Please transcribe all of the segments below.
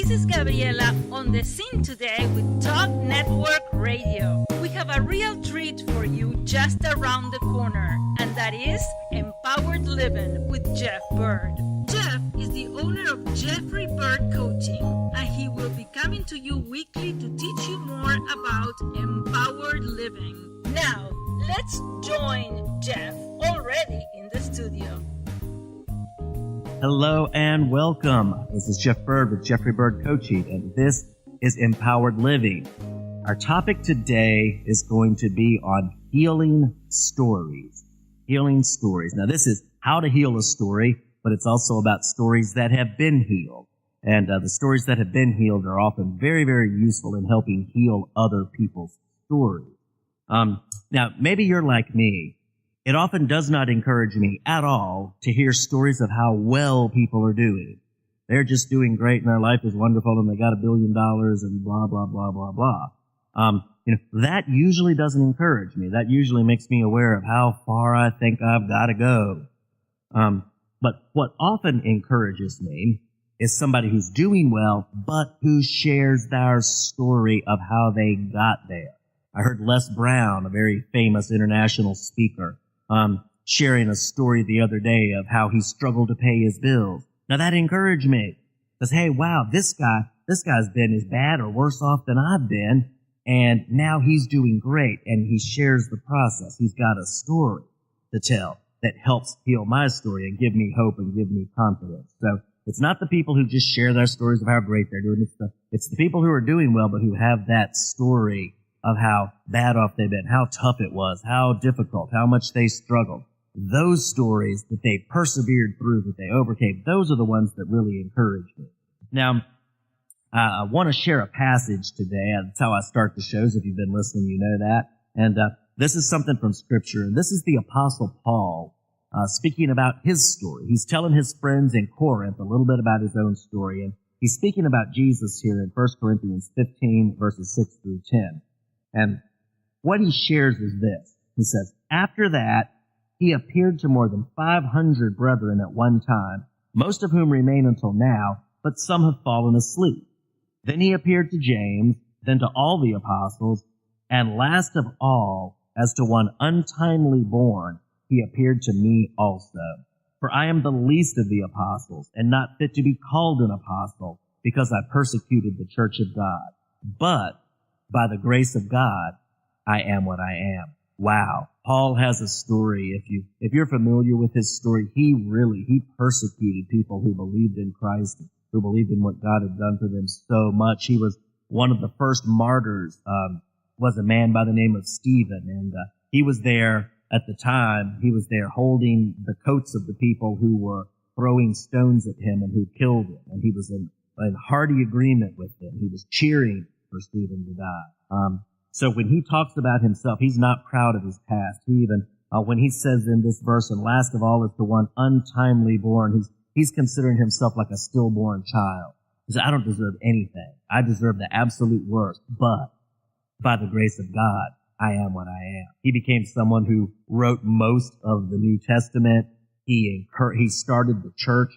This is Gabriela on the scene today with Talk Network Radio. We have a real treat for you just around the corner, and that is Empowered Living with Jeff Byrd. Jeff is the owner of Jeffrey Byrd Coaching, and he will be coming to you weekly to teach you more about empowered living. Now, let's join Jeff already in the studio. Hello and welcome. This is Jeff Byrd with Jeffrey Byrd Coaching, and this is Empowered Living. Our topic today is going to be on healing stories. Healing stories. Now, this is how to heal a story, but it's also about stories that have been healed. And the stories that have been healed are often very, very useful in helping heal other people's stories. Now, maybe you're like me. It often does not encourage me at all to hear stories of how well people are doing. They're just doing great and their life is wonderful and they got $1 billion and blah, blah, blah, blah, blah. That usually doesn't encourage me. That usually makes me aware of how far I think I've got to go. But what often encourages me is somebody who's doing well, but who shares their story of how they got there. I heard Les Brown, a very famous international speaker, sharing a story the other day of how he struggled to pay his bills. Now that encouraged me. Because, hey, wow, this guy's been as bad or worse off than I've been, and now he's doing great, and he shares the process. He's got a story to tell that helps heal my story and give me hope and give me confidence. So it's not the people who just share their stories of how great they're doing. It's the people who are doing well, but who have that story of how bad off they've been, how tough it was, how difficult, how much they struggled. Those stories that they persevered through, that they overcame, those are the ones that really encourage me. Now, I want to share a passage today. That's how I start the shows. If you've been listening, you know that. And this is something from Scripture. And this is the Apostle Paul speaking about his story. He's telling his friends in Corinth a little bit about his own story. And he's speaking about Jesus here in 1 Corinthians 15, verses 6 through 10. And what he shares is this. He says, after that, he appeared to more than 500 brethren at one time, most of whom remain until now, but some have fallen asleep. Then he appeared to James, then to all the apostles, and last of all, as to one untimely born, he appeared to me also. For I am the least of the apostles, and not fit to be called an apostle, because I persecuted the church of God. But by the grace of God, I am what I am. Wow. Paul has a story. If you're familiar with his story, he persecuted people who believed in Christ, who believed in what God had done for them so much. He was one of the first martyrs, was a man by the name of Stephen. And he was there at the time. He was there holding the coats of the people who were throwing stones at him and who killed him. And he was in hearty agreement with them. He was cheering for Stephen to die. So when he talks about himself, he's not proud of his past. He even, when he says in this verse, and last of all is the one untimely born, he's considering himself like a stillborn child. He says, I don't deserve anything. I deserve the absolute worst, but by the grace of God, I am what I am. He became someone who wrote most of the New Testament. He started the church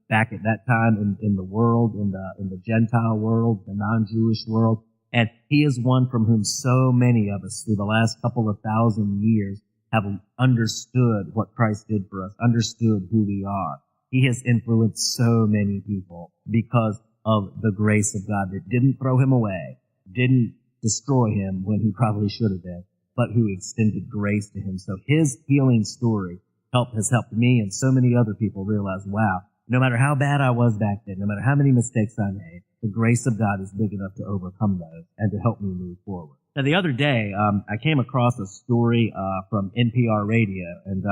back at that time in the world, in the Gentile world, the non-Jewish world, and he is one from whom so many of us through the last couple of thousand years have understood what Christ did for us, understood who we are. He has influenced so many people because of the grace of God that didn't throw him away, didn't destroy him when he probably should have been, but who extended grace to him. So his healing story has helped me and so many other people realize, wow, no matter how bad I was back then, no matter how many mistakes I made, the grace of God is big enough to overcome those and to help me move forward. Now, the other day, I came across a story from NPR radio, and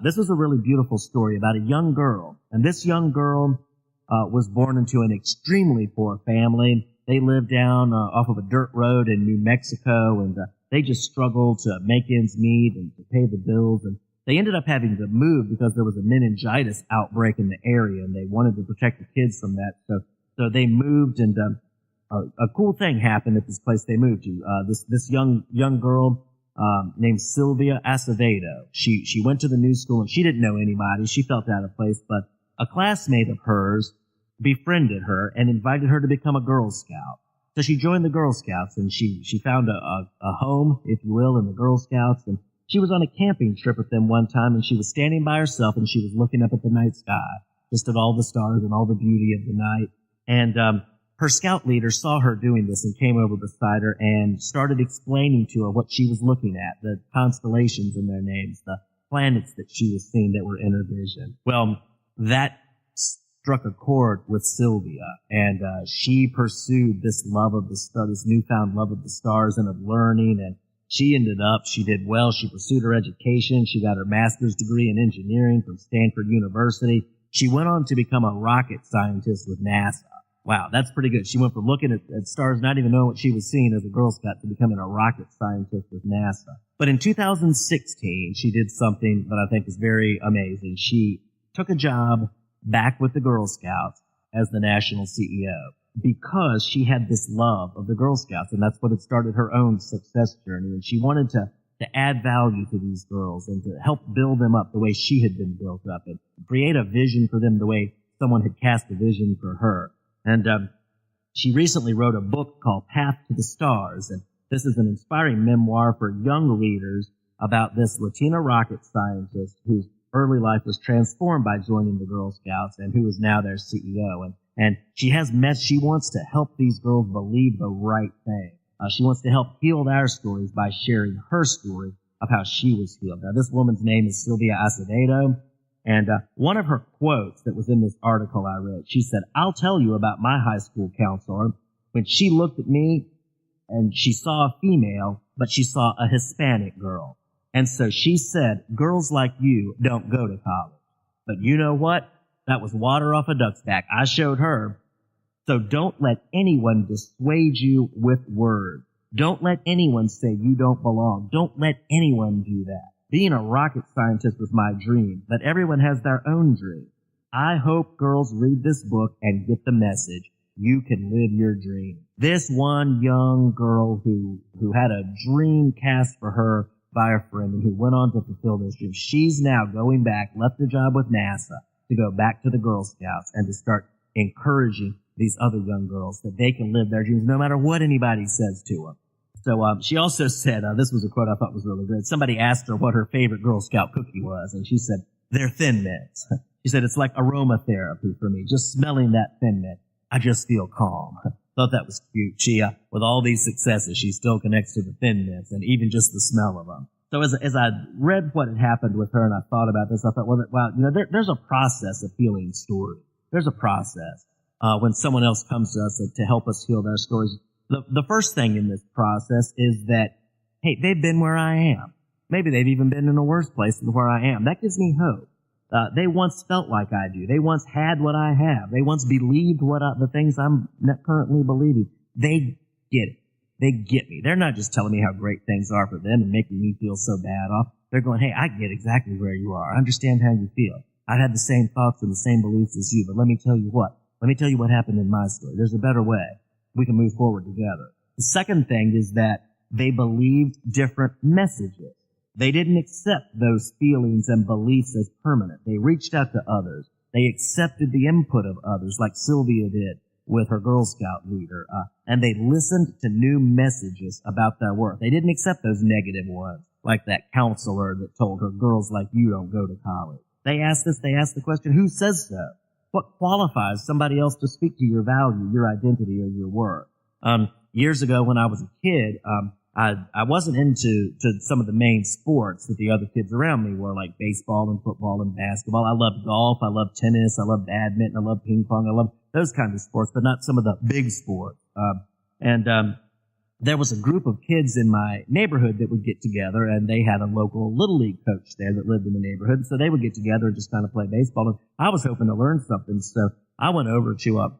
this was a really beautiful story about a young girl. And this young girl was born into an extremely poor family. They lived down off of a dirt road in New Mexico, and they just struggled to make ends meet and to pay the bills. And they ended up having to move because there was a meningitis outbreak in the area, and they wanted to protect the kids from that. So they moved, and a cool thing happened at this place they moved to. This young girl named Sylvia Acevedo. She went to the new school, and she didn't know anybody. She felt out of place, but a classmate of hers befriended her and invited her to become a Girl Scout. So she joined the Girl Scouts, and she found a home, if you will, in the Girl Scouts. And she was on a camping trip with them one time, and she was standing by herself, and she was looking up at the night sky, just at all the stars and all the beauty of the night. And her scout leader saw her doing this and came over beside her and started explaining to her what she was looking at, the constellations and their names, the planets that she was seeing that were in her vision. Well, that struck a chord with Sylvia, and she pursued this love of the stars, this newfound love of the stars and of learning, and she did well. She pursued her education. She got her master's degree in engineering from Stanford University. She went on to become a rocket scientist with NASA. Wow, that's pretty good. She went from looking at stars, not even knowing what she was seeing as a Girl Scout, to becoming a rocket scientist with NASA. But in 2016, she did something that I think is very amazing. She took a job back with the Girl Scouts as the national CEO because she had this love of the Girl Scouts, and that's what had started her own success journey. And she wanted to add value to these girls and to help build them up the way she had been built up and create a vision for them the way someone had cast a vision for her. And she recently wrote a book called Path to the Stars, and this is an inspiring memoir for young readers about this Latina rocket scientist whose early life was transformed by joining the Girl Scouts and who is now their CEO. And she wants to help these girls believe the right thing. She wants to help heal our stories by sharing her story of how she was healed. Now, this woman's name is Sylvia Acevedo. And one of her quotes that was in this article I read, she said, "I'll tell you about my high school counselor. When she looked at me and she saw a female, but she saw a Hispanic girl. And so she said, 'Girls like you don't go to college.' But you know what? That was water off a duck's back. I showed her. So don't let anyone dissuade you with words. Don't let anyone say you don't belong. Don't let anyone do that. Being a rocket scientist was my dream, but everyone has their own dream. I hope girls read this book and get the message. You can live your dream." This one young girl who had a dream cast for her by a friend and who went on to fulfill this dream, she's now going back, left her job with NASA, to go back to the Girl Scouts and to start encouraging these other young girls that they can live their dreams no matter what anybody says to them. So she also said, this was a quote I thought was really good. Somebody asked her what her favorite Girl Scout cookie was, and she said, "They're Thin Mints." She said, "It's like aromatherapy for me. Just smelling that Thin Mint, I just feel calm." Thought that was cute. She, with all these successes, she still connects to the Thin Mints and even just the smell of them. So as I read what had happened with her and I thought about this, I thought, wow, there's a process of healing story. There's a process when someone else comes to us to help us heal their stories. The first thing in this process is that, hey, they've been where I am. Maybe they've even been in a worse place than where I am. That gives me hope. They once felt like I do. They once had what I have. They once believed the things I'm not currently believing. They get it. They get me. They're not just telling me how great things are for them and making me feel so bad off. They're going, hey, I get exactly where you are. I understand how you feel. I had the same thoughts and the same beliefs as you, but let me tell you what. Let me tell you what happened in my story. There's a better way. We can move forward together. The second thing is that they believed different messages. They didn't accept those feelings and beliefs as permanent. They reached out to others. They accepted the input of others, like Sylvia did with her Girl Scout leader, and they listened to new messages about their work. They didn't accept those negative ones, like that counselor that told her, "Girls like you don't go to college." They asked the question, who says so? What qualifies somebody else to speak to your value, your identity, or your work? Years ago when I was a kid, I wasn't into some of the main sports that the other kids around me were, like baseball and football and basketball. I loved golf, I loved tennis, I loved badminton, I loved ping pong, I loved those kinds of sports, but not some of the big sports. There was a group of kids in my neighborhood that would get together, and they had a local Little League coach there that lived in the neighborhood, and so they would get together and just kind of play baseball. And I was hoping to learn something, so I went over to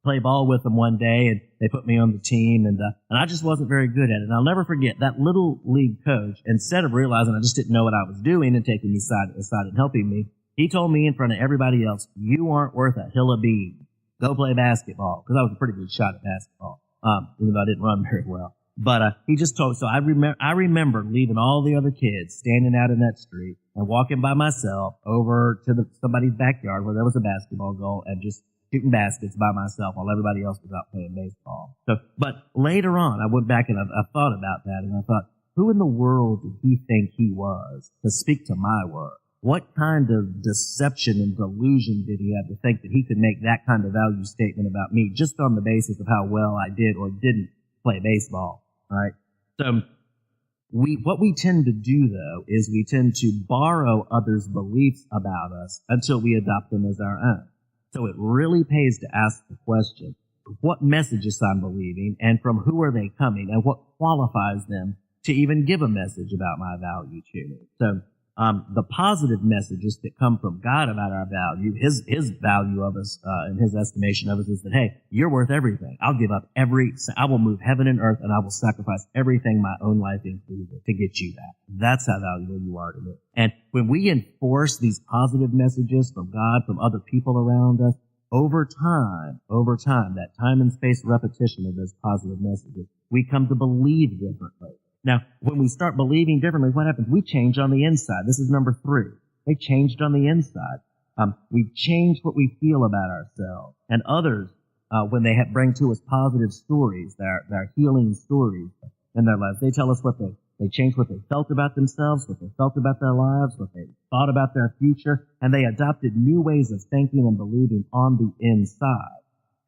play ball with them one day, and they put me on the team, and I just wasn't very good at it. And I'll never forget that Little League coach, instead of realizing I just didn't know what I was doing and taking me aside and helping me, he told me in front of everybody else, "You aren't worth a hill of beans. Go play basketball," because I was a pretty good shot at basketball, even though I didn't run very well. But he just told. So I remember leaving all the other kids standing out in that street and walking by myself over to somebody's backyard where there was a basketball goal and just shooting baskets by myself while everybody else was out playing baseball. So, but later on, I went back and I thought about that, and I thought, who in the world did he think he was to speak to my work? What kind of deception and delusion did he have to think that he could make that kind of value statement about me just on the basis of how well I did or didn't play baseball, right? So what we tend to do, though, is we tend to borrow others' beliefs about us until we adopt them as our own. So it really pays to ask the question, what messages I'm believing and from who are they coming and what qualifies them to even give a message about my value to me? So the positive messages that come from God about our value, his value of us, and his estimation of us is that, hey, you're worth everything. I'll give up I will move heaven and earth, and I will sacrifice everything, my own life included, to get you that. That's how valuable you are to me. And when we enforce these positive messages from God, from other people around us, over time, that time and space repetition of those positive messages, we come to believe differently. Now, when we start believing differently, what happens? We change on the inside. This is number 3. They changed on the inside. We've changed what we feel about ourselves. And others, when they bring to us positive stories, their healing stories in their lives, they tell us they changed what they felt about themselves, what they felt about their lives, what they thought about their future, and they adopted new ways of thinking and believing on the inside.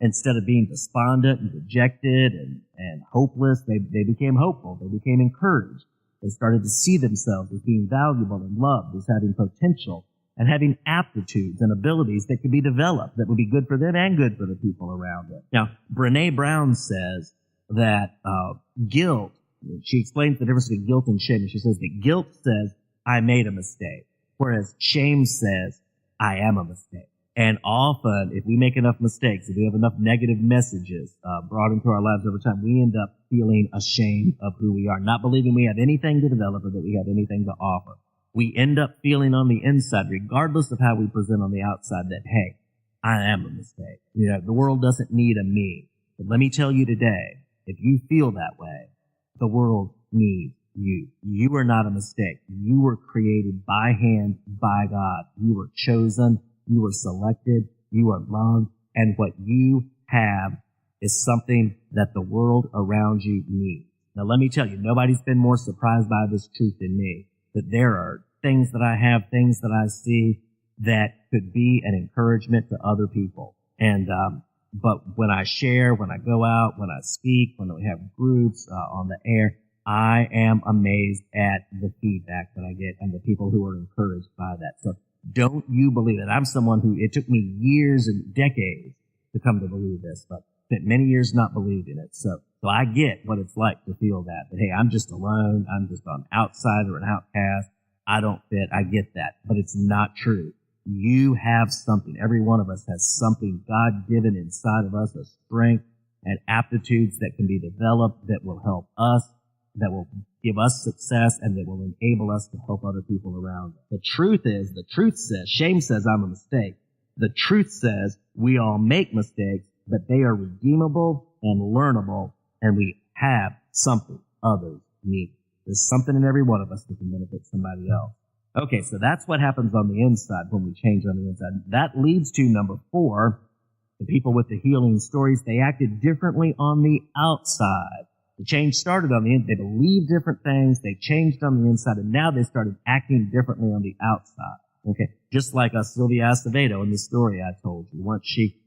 Instead of being despondent and dejected and hopeless, they became hopeful. They became encouraged. They started to see themselves as being valuable and loved, as having potential and having aptitudes and abilities that could be developed that would be good for them and good for the people around them. Now, Brené Brown says that guilt, she explains the difference between guilt and shame, and she says that guilt says, I made a mistake, whereas shame says, I am a mistake. And often, if we make enough mistakes, if we have enough negative messages brought into our lives over time, we end up feeling ashamed of who we are, not believing we have anything to develop or that we have anything to offer. We end up feeling on the inside, regardless of how we present on the outside, that, hey, I am a mistake. You know, the world doesn't need a me. But let me tell you today, if you feel that way, the world needs you. You are not a mistake. You were created by hand, by God. You were chosen. You were selected, you are loved, and what you have is something that the world around you needs. Now let me tell you, nobody's been more surprised by this truth than me, that there are things that I have, things that I see that could be an encouragement to other people. And, but when I share, when I go out, when I speak, when we have groups on the air, I am amazed at the feedback that I get and the people who are encouraged by that. So don't you believe it? I'm someone who, it took me years and decades to come to believe this, but spent many years not believing it. So I get what it's like to feel that, hey, I'm just alone. I'm just an outsider, an outcast. I don't fit. I get that, but it's not true. You have something. Every one of us has something God-given inside of us, a strength and aptitudes that can be developed that will help us, that will give us success, and that will enable us to help other people around us. The truth says, shame says I'm a mistake. The truth says we all make mistakes, but they are redeemable and learnable, and we have something others need. There's something in every one of us that can benefit somebody else. Okay, so that's what happens on the inside when we change on the inside. That leads to number 4, the people with the healing stories, they acted differently on the outside. The change started on the inside. They believed different things. They changed on the inside, and now they started acting differently on the outside. Okay, just like Sylvia Acevedo in the story I told you. Once she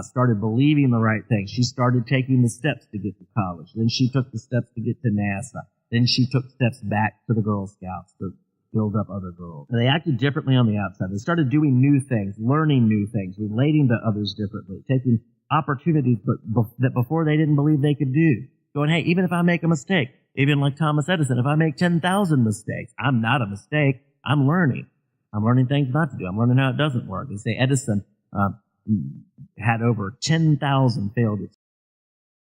started believing the right things, she started taking the steps to get to college. Then she took the steps to get to NASA. Then she took steps back to the Girl Scouts to build up other girls. And they acted differently on the outside. They started doing new things, learning new things, relating to others differently, taking opportunities that before they didn't believe they could do. Going, hey, even if I make a mistake, even like Thomas Edison, if I make 10,000 mistakes, I'm not a mistake. I'm learning. I'm learning things not to do. I'm learning how it doesn't work. They say Edison had over 10,000 failed